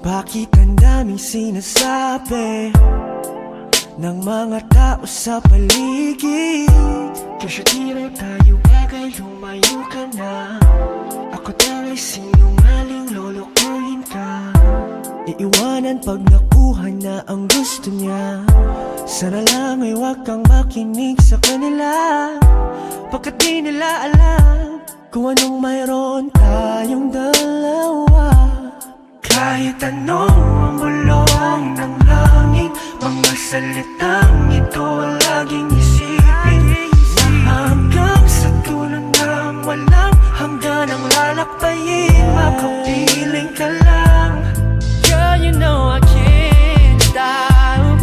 Bakit ang daming sinasabi ng mga tao sa paligid? Kasi di na tayo bagay, lumayo ka na. Ako daw ay sinungaling, lolokohin ka. Iiwanan pag nakuha na ang gusto niya. Sana lang ay huwag kang makinig sa kanila, pagkat di nila alam kung anong mayroon tayong dalawa. Kahit anong ang bulong ng hangin, mga salitang ito ang laging isipin, na hanggang sa dulo ng walang hanggan ang lalakbayin, makapiling ka lang. Girl, you know I can't stop,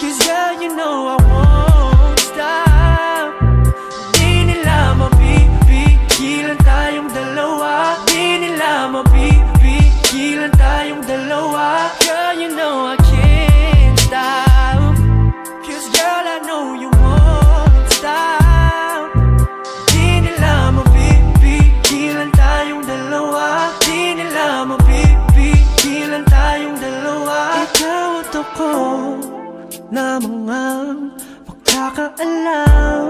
'cause girl, you know I won't stop. Di nila mapipigilan tayong dalawa, di nila mapipigilan tayong dalawa. Girl, you know I can't stop, 'cause girl, I know you won't stop. Di nila mapipigilan tayong dalawa, di nila mapipigilan tayong dalawa. Ikaw at ako na mga magkakaalam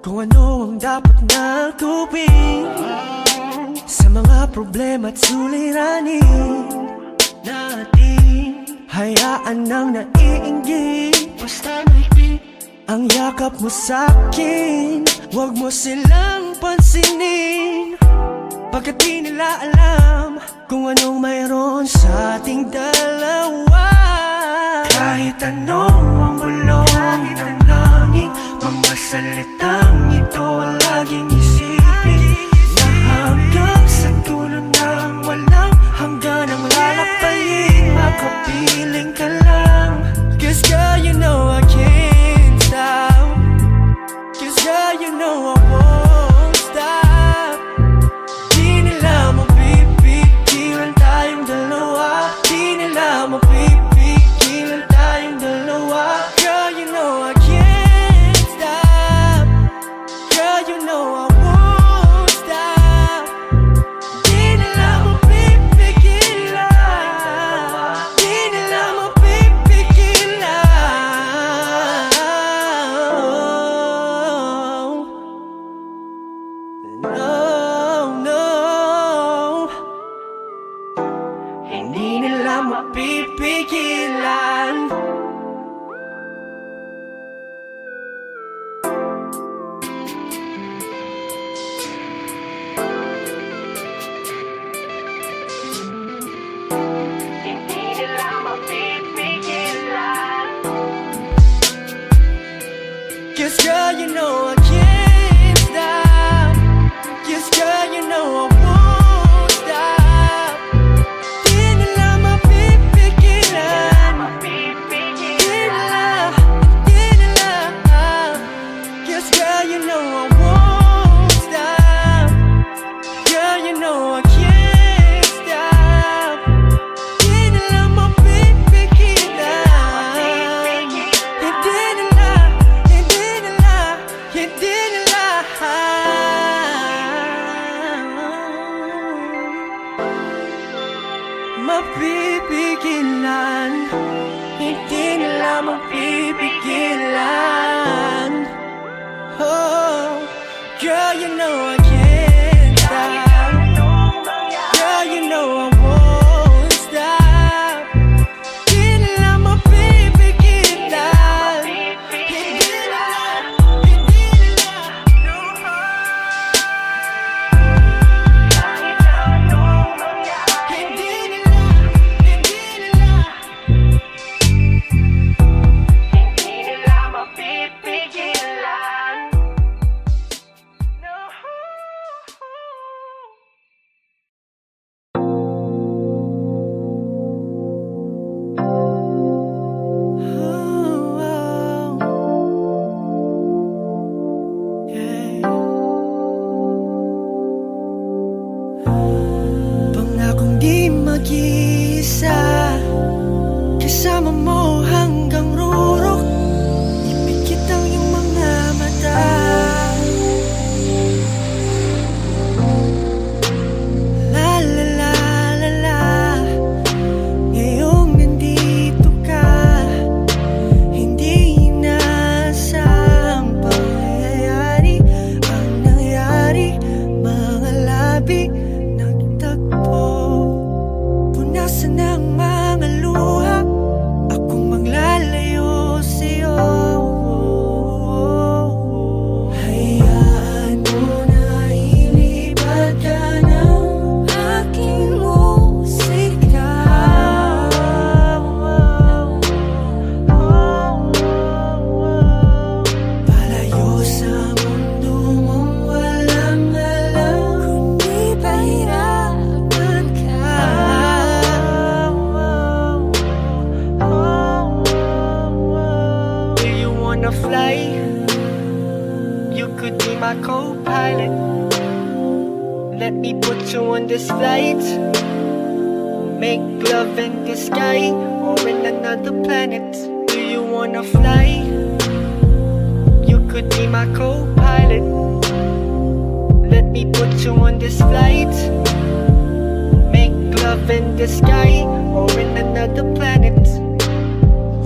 kung ano ang dapat na gawin sa mga problema at suliranin natin. Hayaan nang naiinggit, basta maikli ang yakap mo sa'kin. Huwag mo silang pansinin, pagkat di nila alam kung anong mayroon sa ating dalawa. Kahit anong ang bulong ng hangin, mga salitang ito ang laging isipin, na hanggang sa dulo ng walang hanggan ang lalakbayin, makapiling ka lang. 'Cause girl, you know I can't stop, 'cause girl, you know I won't stop. Di nila mapipigilan tayong dalawa, di nila mapipigilan tayong dalawa. Girl, you know I can't stop, girl, you know I won't stop. Di nila mapipigilan, di nila mapipigilan. No, no, hindi nila mapipigilan. Hindi nila mapipigilan. 'Cause girl, you know I can't stop, 'cause girl, you know I won't stop. Di nila mapipigilan, di nila, di nila. 'Cause girl, you know I won't stop, girl, you know I can't stop. Di nila mapipigilan, hindi nila, hindi nila, hindi nila. Mapipigilan, hindi nila mapipigilan. Oh, girl, you know I can't stop, girl, you know I won't stop. Di nila mapipigilan, hindi nila, hindi nila. Hindi nila, hindi nila. Hindi nila mapipigilan. No. Pangakong di mag-iisa, kasama mo hanggang rurok, ipikit ang iyong mga mata. La la la la la, put you on this flight. Make love in the sky or in another planet. Do you wanna fly? You could be my co-pilot. Let me put you on this flight. Make love in the sky or in another planet.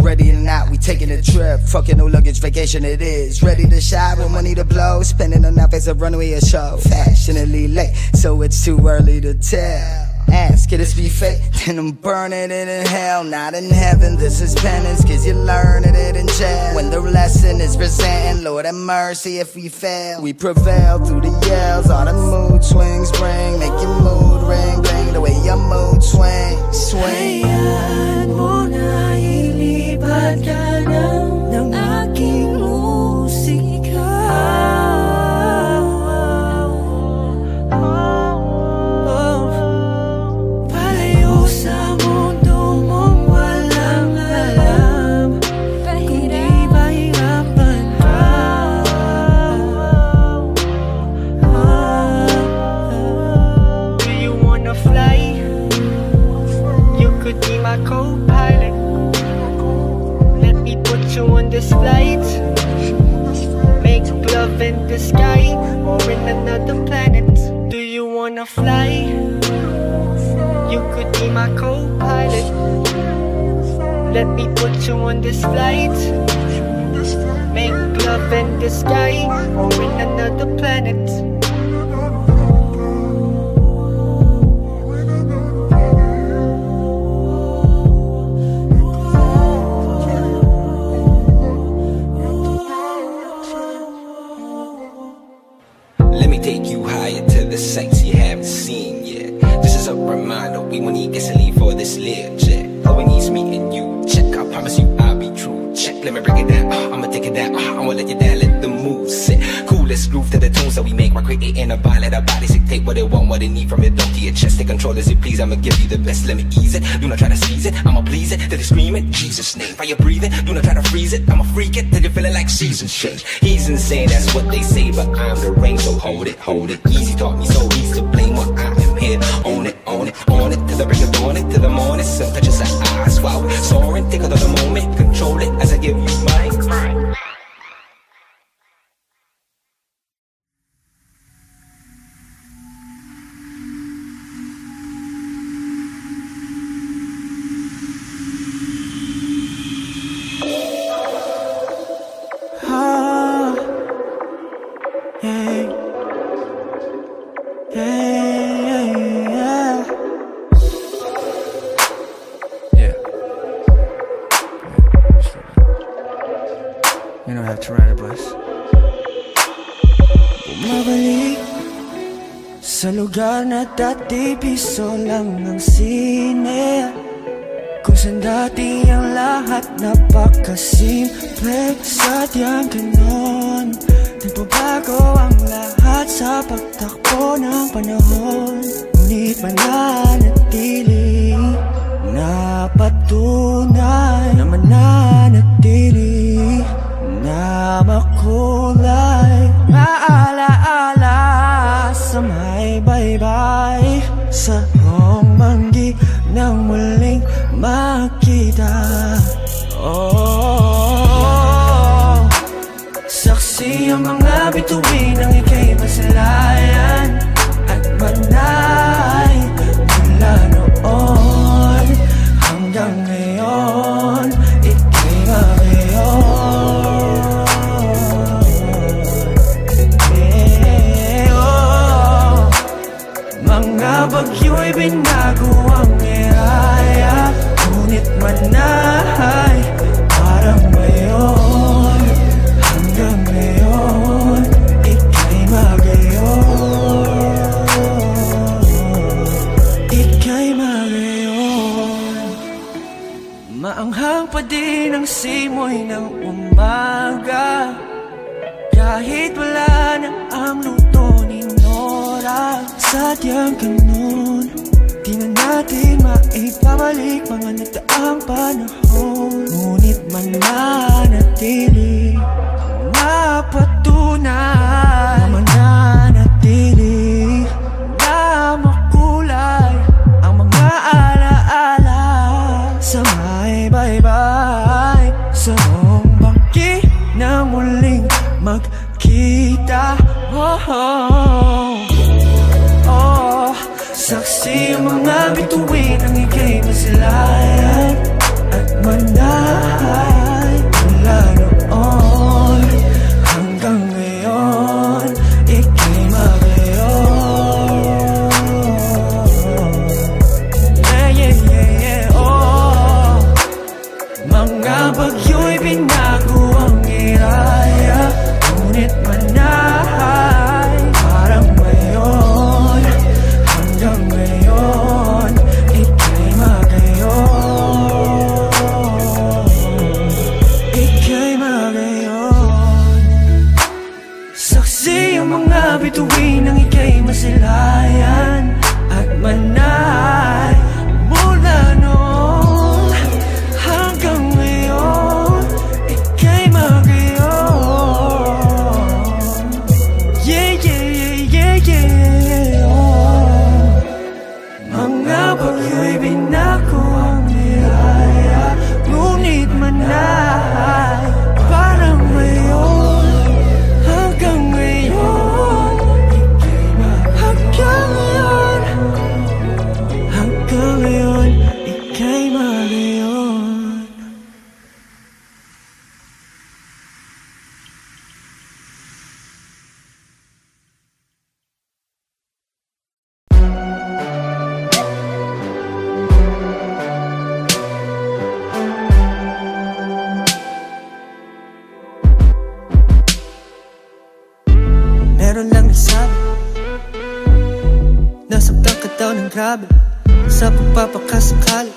Ready or not, we taking a trip. Fucking no luggage vacation it is. Ready to shine with money to blow. Spending on outfits, a runway, a show. Fashionably late, so it's too early to tell. Ask, could this be fate? Then I'm burning it in hell, not in heaven. This is penance, cause you're learning it in jail. When the lesson is presenting, Lord have mercy if we fail. We prevail through the yells, all the mood swings bring. Make your mood ring, bring the way your mood swing. Swing. Hayaan mo na ilipat ka ng aking musika. Palayo sa mundo mong walang alam, kundi mahirapan ka. Do you wanna fly? You could be my co-pilot. Let me put you on this flight. Make love in the sky or in another planet. Do you wanna fly? You could be my co-pilot. Let me put you on this flight. Make love in the sky or in another planet. Let me take you higher to the sights you haven't seen yet. This is a reminder, we won't need gasoline for this little jet. All we need is me and you, check, I promise you I'll be true. Check, let me break it down, I'ma take it down, I'ma let you down, let the mood set. Coolest groove to the tunes that we make, while creating a vibe, let our bodies dictate what they want, what they need from your dome to your chest. Take control as you please, I'ma give you the best, let me ease it. Do not try to seize it, I'ma please it, till you scream it, Jesus' name. While you're breathing, do not try to freeze it, I'ma freak it, till you're feeling like seasons change. He's insane, that's what they say, but I'm the rain, so hold it, easy taught me so easy to blame what I am here. Own it, own it, own it, till the break of dawn, it till the morning, sun touches our eyes, wow, soaring, take it to the moment, control it as I give you mine. You don't have to ride a bus. Bumabalik sa lugar na dati piso lang ng sine, kung saan dati ang lahat napakasimple. Sadyang ganon, nagbabago ang lahat sa pagtakbo ng panahon. Ngunit mananatili na patunay na mananatili na makulay. Maalaala sa may baybay, sa manggi nang muling makita. Oh, saksi ang mga bituin ng ika'y masalayan at manay. Mula noon hanggang ngayon, ika'y ngayon. Mga bagyo'y binago ang eraya, ngunit manay parang ngayon. Hanggang ngayon, ika'y magayon. Ika'y magayon. Maanghang pa din ang simoy ng umaga, kahit wala na ang luto ni Nora. Sadyang ganun, di na natin maipabalik mga nagdaang panahon. Ngunit mananatili na patunay na mananatili na Saksi ang mga bituin ang ika'y masilayan at manahay mula noon hanggang ngayon, ika'y magayon. Oh. Mga bagyo'y binago ang iraya, ngunit manahay parang ngayon hanggang ngayon, ika'y magayon. Ika'y magayon. Saksi ang mga bituin ng ika'y masilayan at manay mula noon hanggang ngayon, ika'y magayon. Yeah, yeah, yeah, yeah, yeah. Mga bagyo'y binago ang nilaya, ngunit manay parang ngayon hanggang ngayon, ika'y hanggang ngayon, hanggang ngayon, ika'y magayon. Meron lang nagsabi, nasaktan ka daw ng grabe sa pagpapakasakali,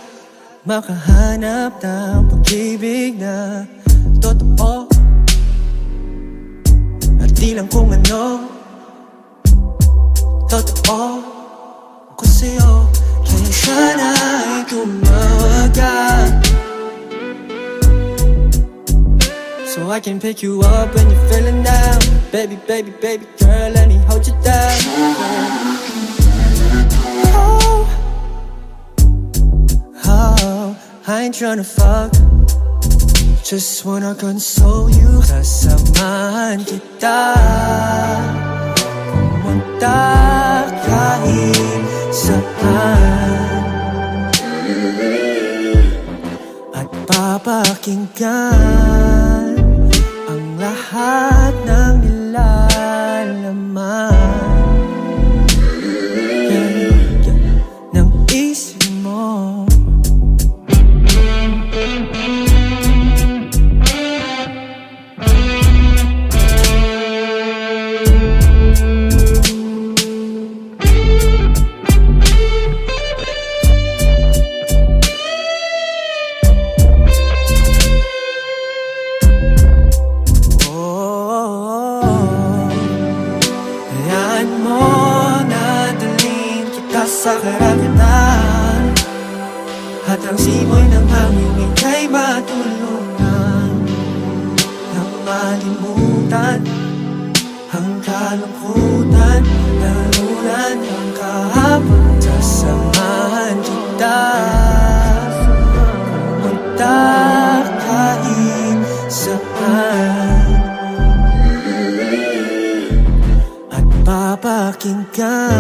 makahanap ng pag-ibig na totoo at di lang kung ano totoo ko sa'yo. Kaya sana'y tumawag ka so I can pick you up when you're feeling down. Baby, baby, baby girl, let me hold you down. Oh, oh, I ain't tryna fuck, just wanna console you. Kasamahan kita, pumunta kahit saan, at papakinggan ang lahat ng nilalaman ng isip mo. Sa karagatan at ang simoy ng hangin ika'y matulungan nang malimutan ang kalungkutan, lalunan ng kahapon. Sasamahan kita, pumunta kahit saan, at papakinggan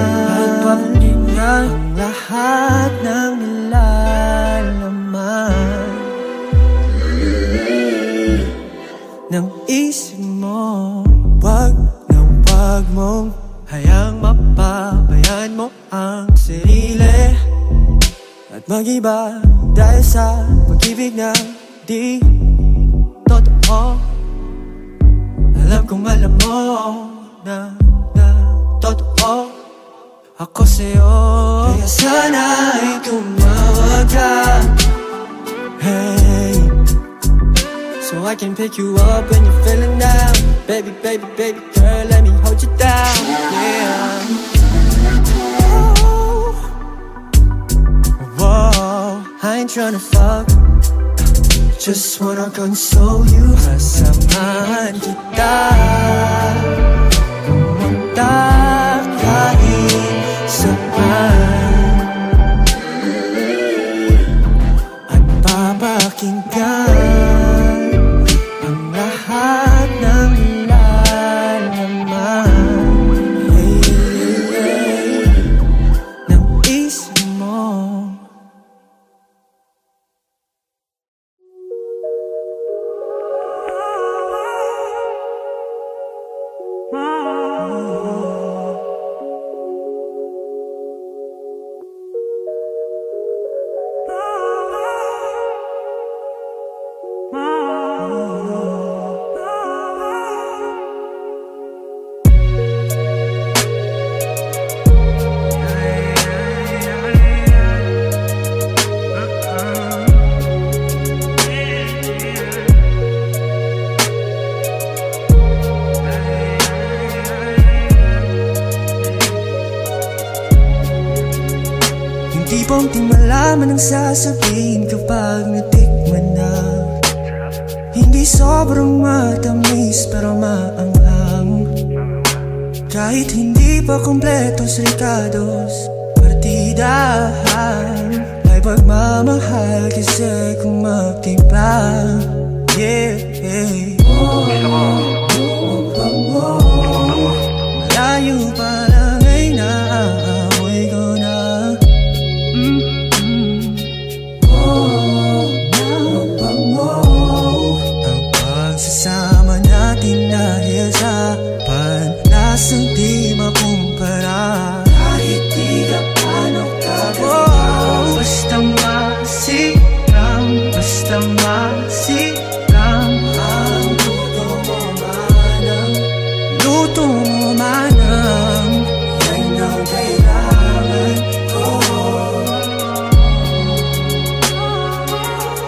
ang lahat ng nilalaman ng isip mo. Wag mong hayang mapabayaan mo ang sarili at mag-iba dahil sa pag-ibig na di totoo. Alam kong alam mo na totoo ako sa'yo. Kaya sana'y tumawag ka, hey, so I can pick you up when you're feeling down. Baby, baby, baby girl, let me hold you down, yeah. Oh, whoa, I ain't tryna fuck, just wanna console you. Kasamahan kita, pumunta kahit saan, at papakinggan ang lahat ng nilalaman ng Tipong di malaman ang sasabihin kapag natikman na. Hindi sobrang matamis pero maanghang. Kahit hindi pa kompletos Ricardos partidahan, ay pagmamahal kasi kung magtimpla. Malayo pa lang ay naaamoy ko na. Ang pagsasama natin dahil sa panlasang di makumpara. Kahit di gaano kaganda, basta masiram, basta masiram. Ang luto mo manang, luto mo manang, yan ang kailangan ko.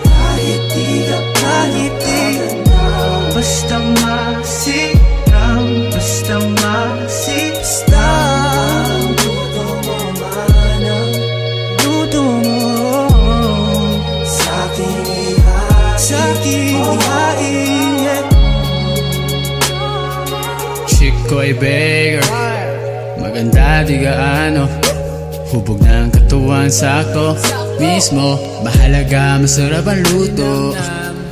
Kahit di ganda, basta masiram, basta basta ang luto mo manang, luto mo sa'king ihain. Chick ko ay beggar, maganda di gaano, hubog ng katawan sakto mismo. Mahalaga masarap ang luto,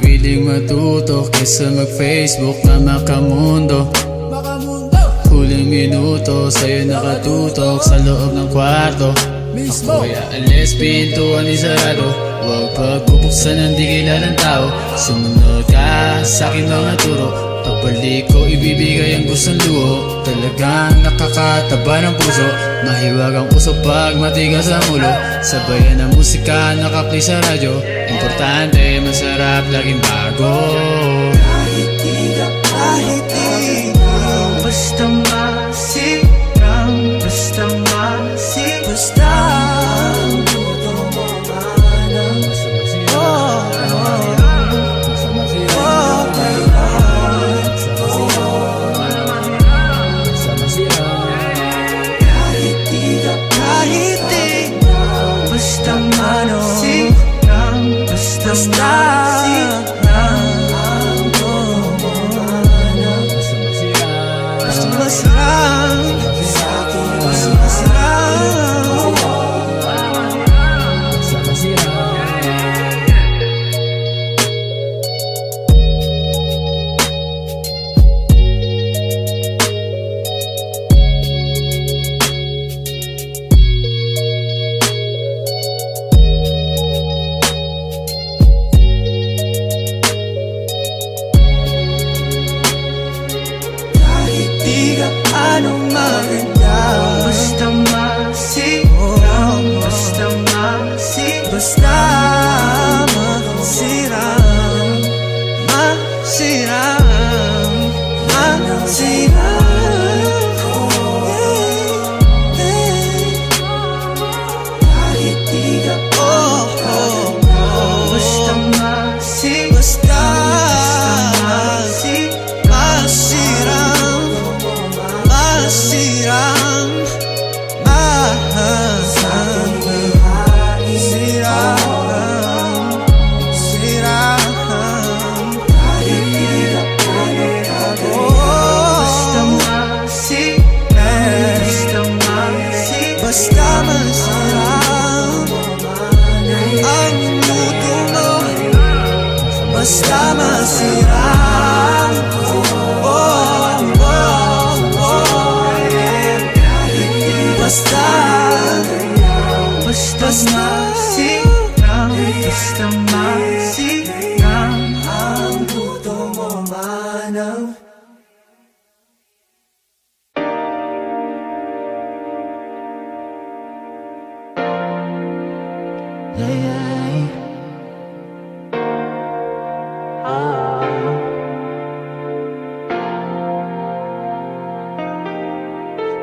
willing matuto kaysa mag-Facebook na makamundo. Huling minuto sa'yo nakatutok sa loob ng kwarto. Ako'y aalis, pintuan isarado, huwag pagbubuksan ng di kilalang tao. Sumunod ka sa'king mga turo, pagbalik ko ibibigay ang gustong luho. Talagang nakakataba ng puso, mahiwag ang puso pag matigas ang ulo. Sabayan ng musika nakaplay sa radyo, importante masarap laging bago. Kahit di basta masiram, basta basta ang luto mo manang, kahit di basta masiram, basta masarap, sa'king masarap. Di gaano maganda, basta masiram, basta basta masiram, masiram, masiram. Kahit di gaano basta basta masiram, masiram, masiram.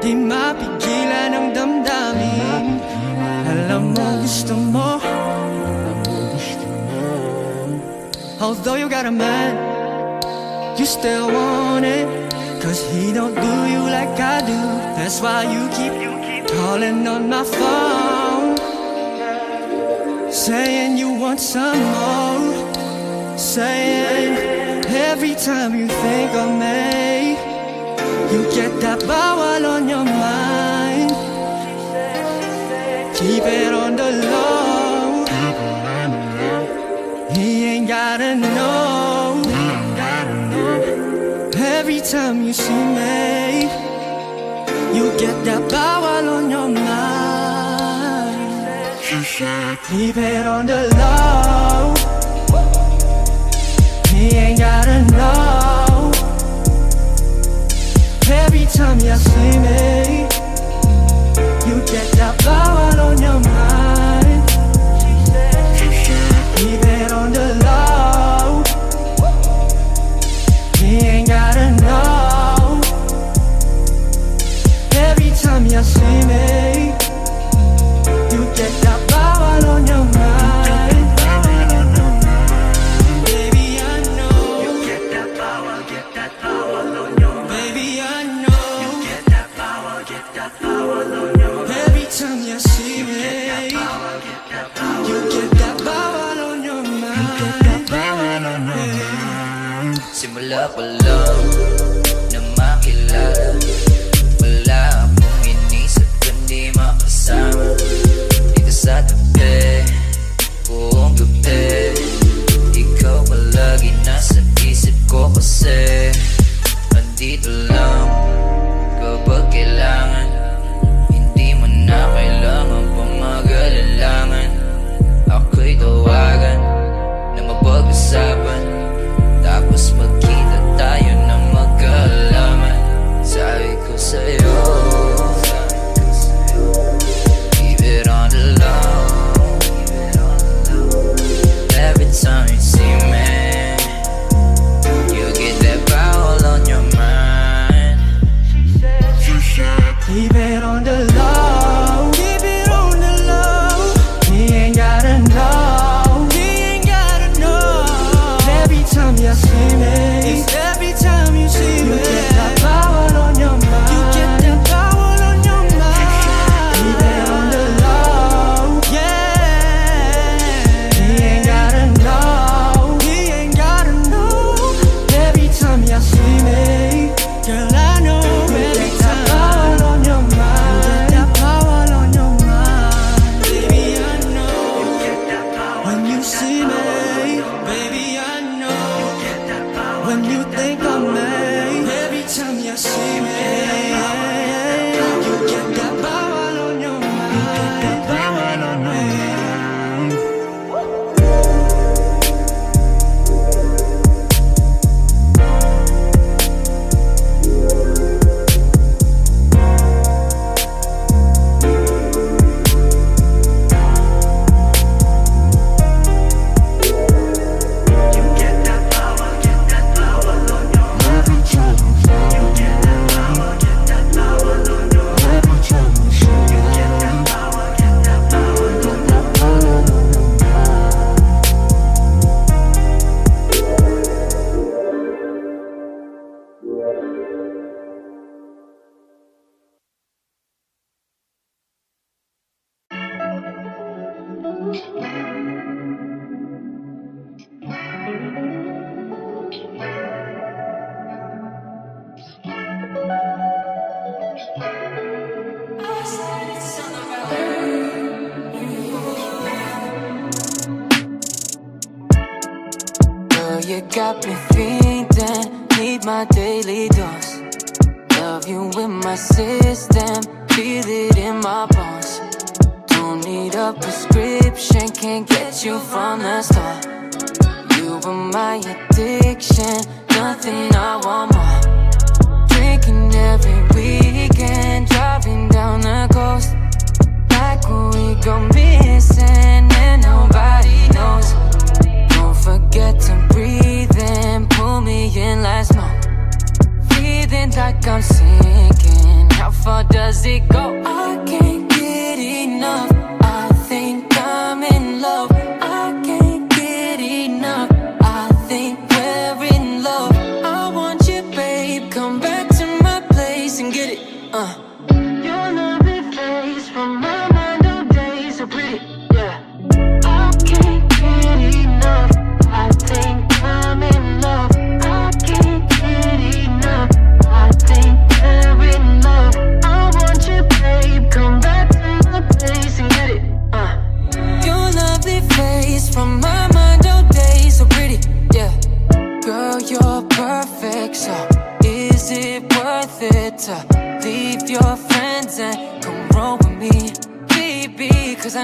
Di mapigilan ang damdamin. Alam mo gusto mo. Although you got a man, you still want it. Cause he don't do you like I do. That's why you keep calling on my phone, saying you want some more. Saying every time you think of me, you get that bawal on your mind. Keep it on the low. He ain't gotta know. Every time you see me, you get that bawal on your mind. Keep it on the low. He ain't gotta know. Every time you see me, you get that bawal on your mind. Keep it on the low. He ain't gotta know. Every time you see me, you get that bawal on your mind. Baby, I know. You get that bawal on your mind. Baby, I know. You get that bawal on your mind. Every time you see me, you get that bawal on your mind. Simula pa lang na makilala, wala akong inisip kundi makasama. Dito sa tabi, buong gabi, ikaw palagi nasa isip ko kasi andito lang kapag kailangan. Hindi mo na kailangan pang mag-alalangan. Ako'y tawagan na mapag-usapan, tapos magkita tayo ng magkaalaman. Sabi ko sa'yo, keep it on the low. Every time you see me, you get that bawal on your mind. Keep it on the low. Keep it on the low. He ain't gotta know. He ain't gotta know. Every time you see me, every time you see me, you get that bawal on your mind. You get that bawal on your mind. Keep it on the low. Yeah. He ain't gotta know. He ain't gotta know. Every time you see me, girl, I know. Every time bawal on your mind. You get that bawal on your mind. Baby, I know. You get that bawal when you see me. Baby, I know. You get that bawal when you think of me. Every time you see me, you get that bawal on your mind. You get that bawal on your mind. Girl, you got me feeding, need my daily dose. Love you in my system, feel it in my bones. Don't need a prescription, can't get you from the start. You were my addiction, nothing I want more. Drinking every weekend, driving down the coast. Like when we go missing and I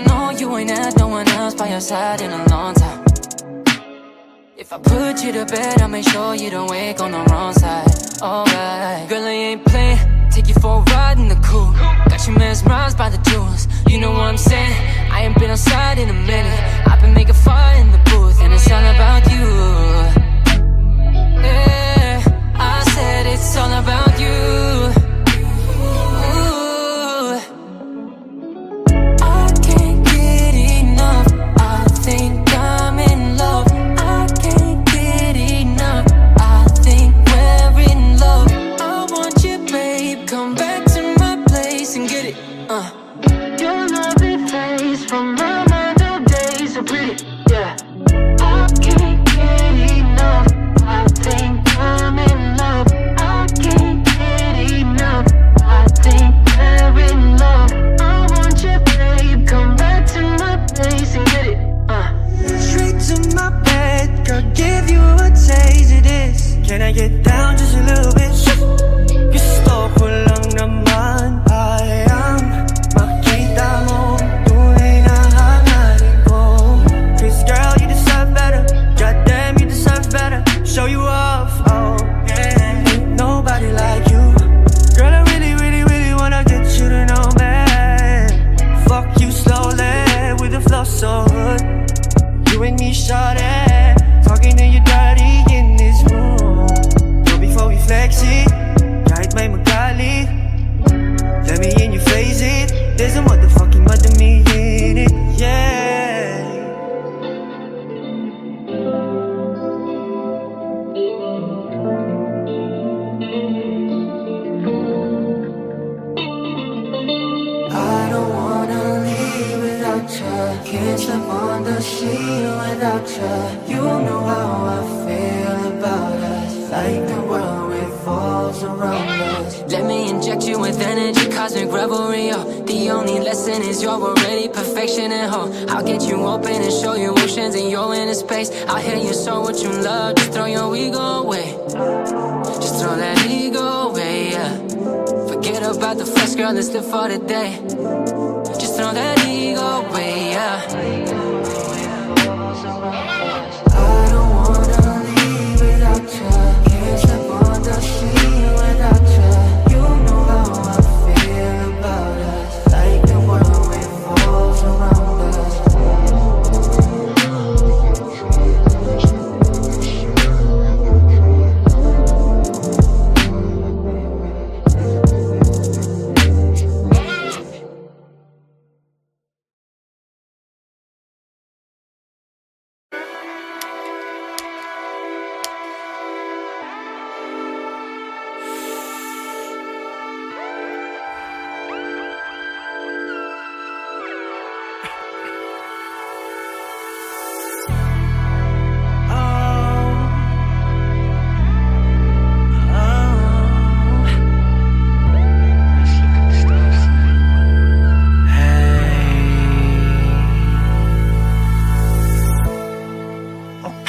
know you ain't had no one else by your side in a long time. If I put you to bed, I'll make sure you don't wake on the wrong side. Alright, girl, I ain't playing. Take you for a ride in the coupe. Got you mesmerized by the jewels. You know what I'm saying? I ain't been outside in a minute. I've been making fire in the booth, and it's all about you. Yeah, I said it's all about you. Ooh. I can't get enough. I think I'm in love. I can't get enough. I think we're in love. I want you, babe. Come back to my place and get it. Your lovely face from my mind all day, so pretty. Yeah. I can't get enough. I think I'm in love. I can't get enough. I think we're in love. I want you, babe. Come back to my place and get it. Straight to my bed, girl, give you a taste of this. Can I get down just a little bit? Gusto ko lang naman ay ang makita mo tunay na hangarin ko. Cause girl, you deserve better. Goddamn, you deserve better. Show you off, oh yeah. Ain't nobody like you. Girl, I really, really, really wanna get you to know me. Fuck you slowly with a flow so good. You and me, shawty, talking to your daddy in this room. But before we flex it, kahit may magali, let me in your face it. There's a motherfucking mother me in it, yeah. I don't wanna leave without you. Can't sleep on the sheet without you. You know how I feel about us. Like the world revolves around us. Let me inject you with energy, cosmic revelry, oh. The only lesson is you're already perfection and hope. I'll get you open and show you oceans and you're in a space. I'll hear you so what you love. Just throw your ego away. Just throw that ego away, yeah. Forget about the flesh, girl, let's live for the day. Just throw that ego away, yeah. I don't wanna leave without you. Can't sleep on the sheet without you. You know how I feel about us. Like the world revolves around us.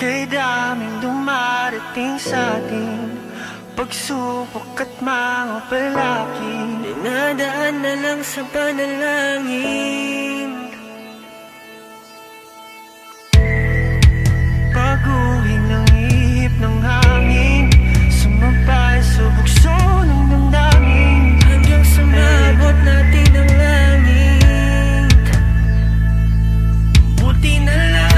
Kay daming dumarating sa atin, pagsubok at mga balakid, dinadaan na lang sa panalangin. Baguhin ang ihip ng hangin, sumabay sa bugso ng damdamin, hanggang sumabot natin ang langit. Buti na lang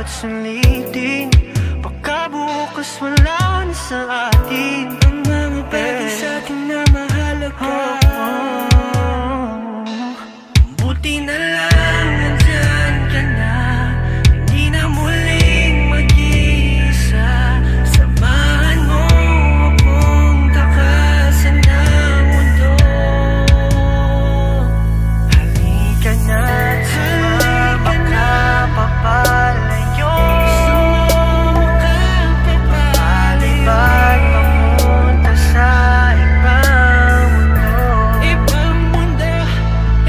sulitin, baka bukas wala na sa atin ang mga bagay sa atin na mahalaga. Buti na lang nandyan ka na, hindi na muling mag-iisa. Samahan mo akong takasan ng mundo. Halika na, sumama ka papalayo. Palibad pamunta sa ibang mundo. Ibang mundo,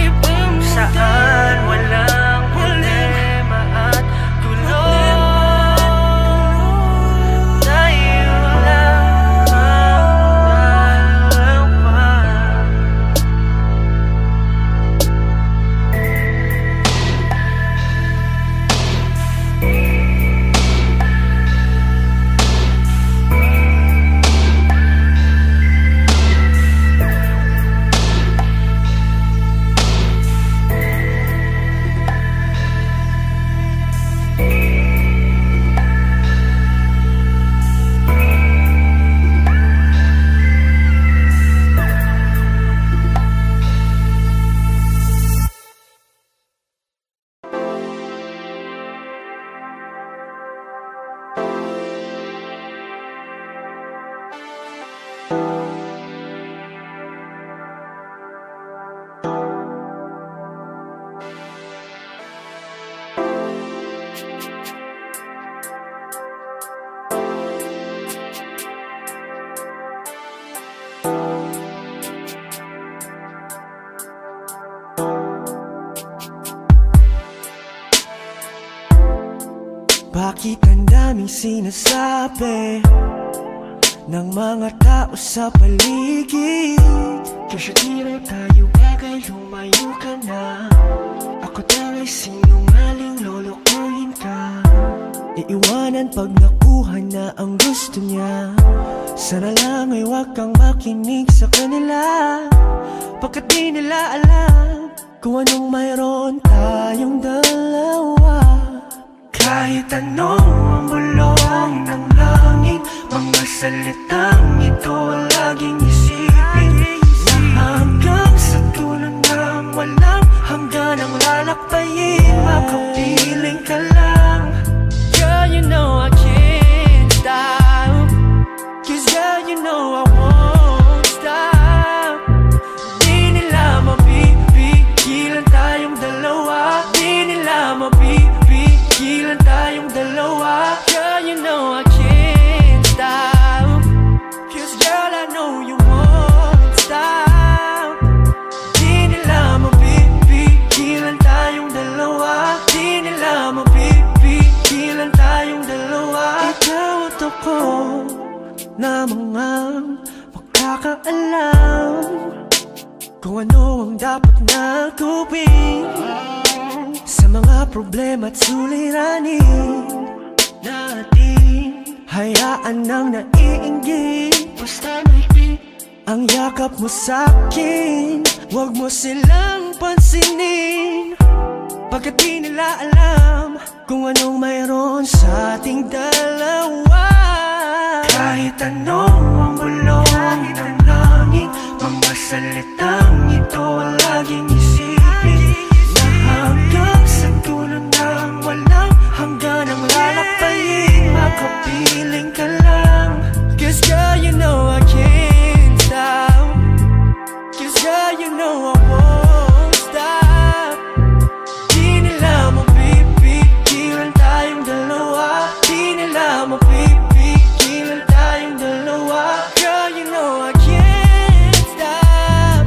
ibang mundo, saan walang problema at gulo. Tayo lang ang dalawa. Bakit ang daming sinasabi ng mga tao sa paligid? Kasi di raw tayo bagay, lumayo ka na. Ako daw ay sinungaling, lolokohin ka. Iiwanan pag nakuha na ang gusto niya. Sana lang ay wag kang makinig sa kanila, pagkat di nila alam kung anong mayroon tayong dalawa. Kahit anong ang bulong ng hangin, mga salitang ito laging isipin, na hanggang sa dulo ng walang hanggan ang lalakbayin, makapiling ka lang. Girl, you know I can't stop, 'cause girl, you know I won't stop. Di nila mapipigilan tayong dalawa, di nila mapipigilan tayong dalawa. Girl, you know I can't stop, 'cause girl, I know you won't stop. Di nila mapipigilan tayong dalawa, di nila mapipigilan tayong dalawa. Ikaw at ako na mga makakaalam kung ano ang dapat na gawin sa mga problema at suliranin natin. Hayaan nang naiinggit, basta maikli ang yakap mo sa'kin. Huwag mo silang pansinin, pagkat di nila alam kung anong mayroon sa ating dalawa. Kahit anong ang bulong ng hangin, mga salitang ito laging isipin, na hanggang sa dulo ng walang hanggan ang lalakbayin, makapiling ka lang. 'Cause girl, you know I can't stop, 'cause girl, you know I won't stop. Di nila mapipigilan tayong dalawa, di nila mapipigilan tayong dalawa. Girl, you know I can't stop,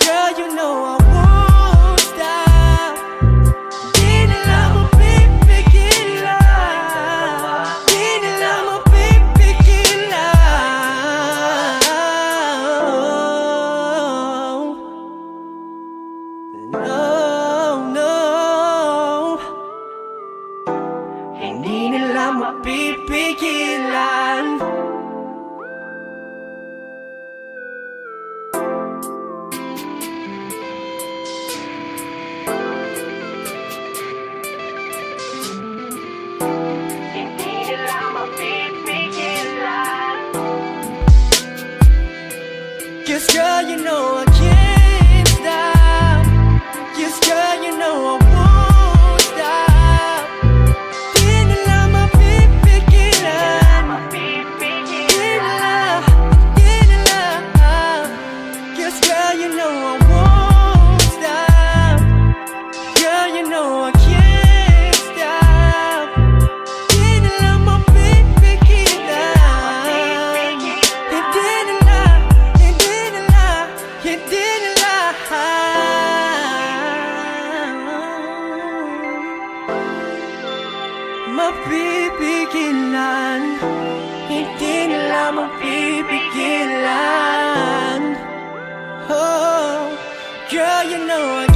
girl, you know I won't stop. Di nila mapipigilan, di nila mapipigilan. No, no, hindi nila mapipigilan. Hindi nila mapipigilan. 'Cause girl, you know I can't stop, 'cause girl, mapipigilan, hindi nila mapipigilan. Oh, girl, you know I